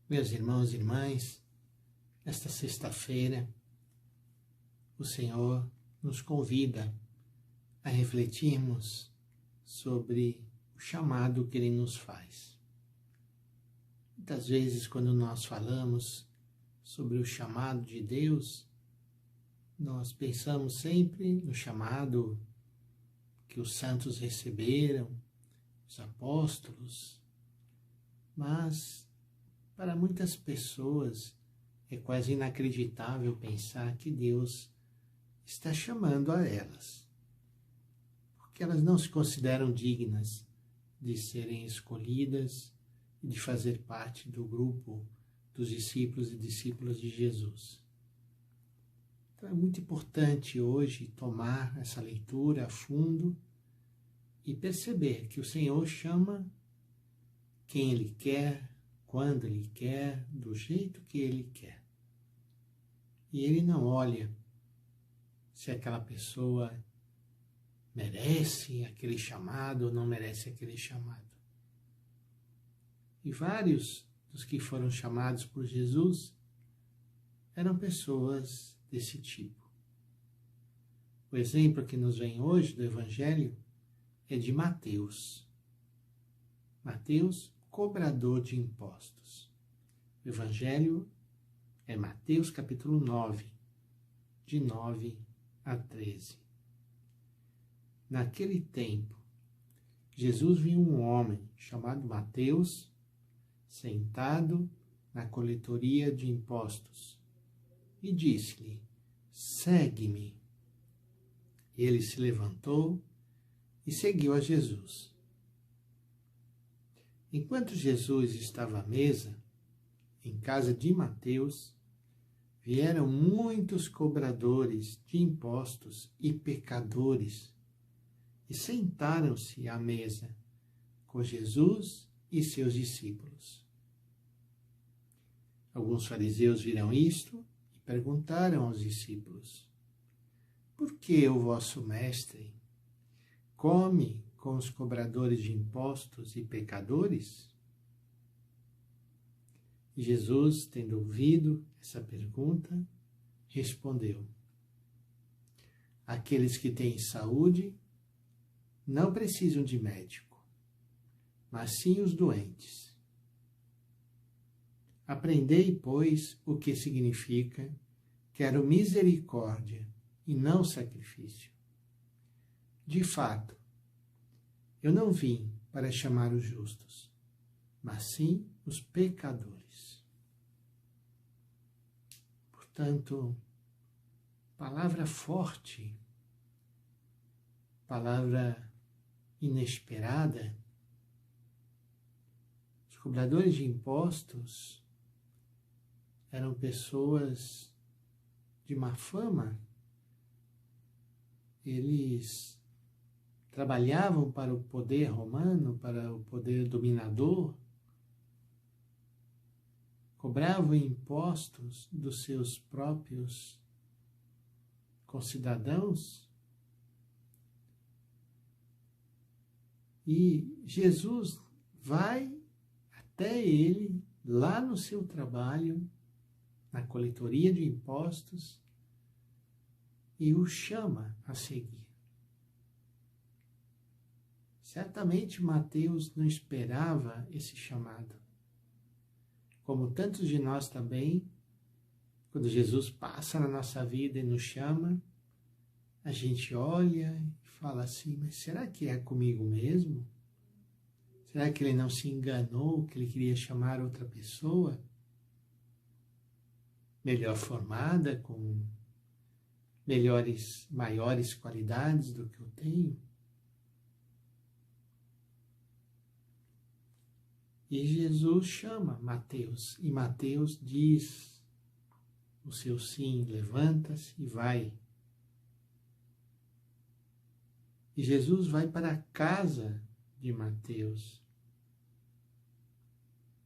Meus irmãos e irmãs, nesta sexta-feira, o Senhor nos convida a refletirmos sobre o chamado que Ele nos faz. Muitas vezes, quando nós falamos sobre o chamado de Deus, nós pensamos sempre no chamado que os santos receberam, os apóstolos, mas para muitas pessoas é quase inacreditável pensar que Deus está chamando a elas, porque elas não se consideram dignas de serem escolhidas e de fazer parte do grupo dos discípulos e discípulas de Jesus. Então é muito importante hoje tomar essa leitura a fundo e perceber que o Senhor chama quem Ele quer, quando Ele quer, do jeito que Ele quer. E Ele não olha se aquela pessoa merece aquele chamado ou não merece aquele chamado. E vários dos que foram chamados por Jesus eram pessoas desse tipo. O exemplo que nos vem hoje do Evangelho é de Mateus. Mateus, cobrador de impostos. O Evangelho é Mateus capítulo 9, de 9 a 13. Naquele tempo, Jesus viu um homem chamado Mateus sentado na coletoria de impostos e disse-lhe: "Segue-me." Ele se levantou e seguiu a Jesus. Enquanto Jesus estava à mesa, em casa de Mateus, vieram muitos cobradores de impostos e pecadores e sentaram-se à mesa com Jesus e seus discípulos. Alguns fariseus viram isto e perguntaram aos discípulos: "Por que o vosso mestre come com os cobradores de impostos e pecadores?" E Jesus, tendo ouvido essa pergunta, respondeu: "Aqueles que têm saúde não precisam de médico, mas sim os doentes. Aprendei, pois, o que significa: quero misericórdia e não sacrifício. De fato, eu não vim para chamar os justos, mas sim os pecadores." Portanto, palavra forte, palavra inesperada. Os cobradores de impostos eram pessoas de má fama. Eles trabalhavam para o poder romano, para o poder dominador, cobravam impostos dos seus próprios concidadãos. E Jesus vai até ele, lá no seu trabalho, na coletoria de impostos, e o chama a seguir. Certamente Mateus não esperava esse chamado. Como tantos de nós também, quando Jesus passa na nossa vida e nos chama, a gente olha e fala assim: mas será que é comigo mesmo? Será que ele não se enganou, que ele queria chamar outra pessoa melhor formada, com maiores qualidades do que eu tenho? E Jesus chama Mateus, e Mateus diz o seu sim, levanta-se e vai. E Jesus vai para a casa de Mateus.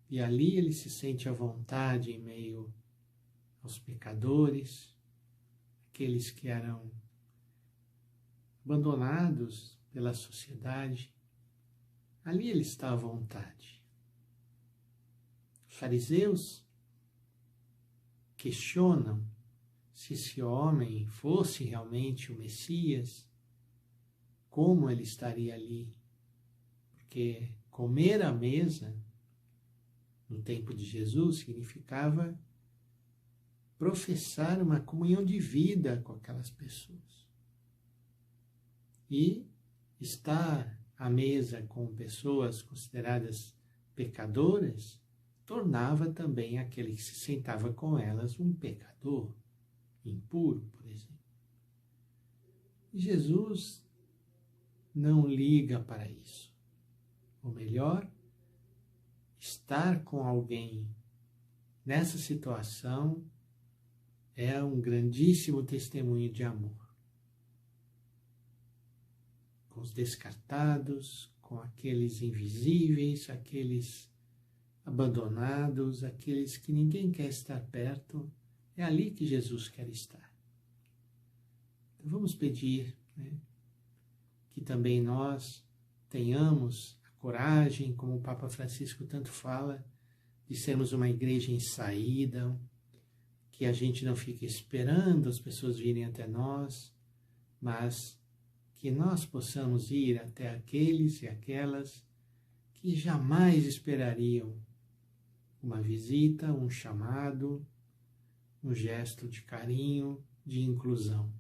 E ali ele se sente à vontade em meio aos pecadores, aqueles que eram abandonados pela sociedade. Ali ele está à vontade. Os fariseus questionam se esse homem fosse realmente o Messias, como ele estaria ali? Porque comer à mesa, no tempo de Jesus, significava professar uma comunhão de vida com aquelas pessoas. E estar à mesa com pessoas consideradas pecadoras tornava também aquele que se sentava com elas um pecador, impuro, por exemplo. E Jesus não liga para isso. Ou melhor, estar com alguém nessa situação é um grandíssimo testemunho de amor. Com os descartados, com aqueles invisíveis, aqueles abandonados, aqueles que ninguém quer estar perto, é ali que Jesus quer estar. Então vamos pedir, que também nós tenhamos a coragem, como o Papa Francisco tanto fala, de sermos uma igreja em saída, que a gente não fique esperando as pessoas virem até nós, mas que nós possamos ir até aqueles e aquelas que jamais esperariam uma visita, um chamado, um gesto de carinho, de inclusão.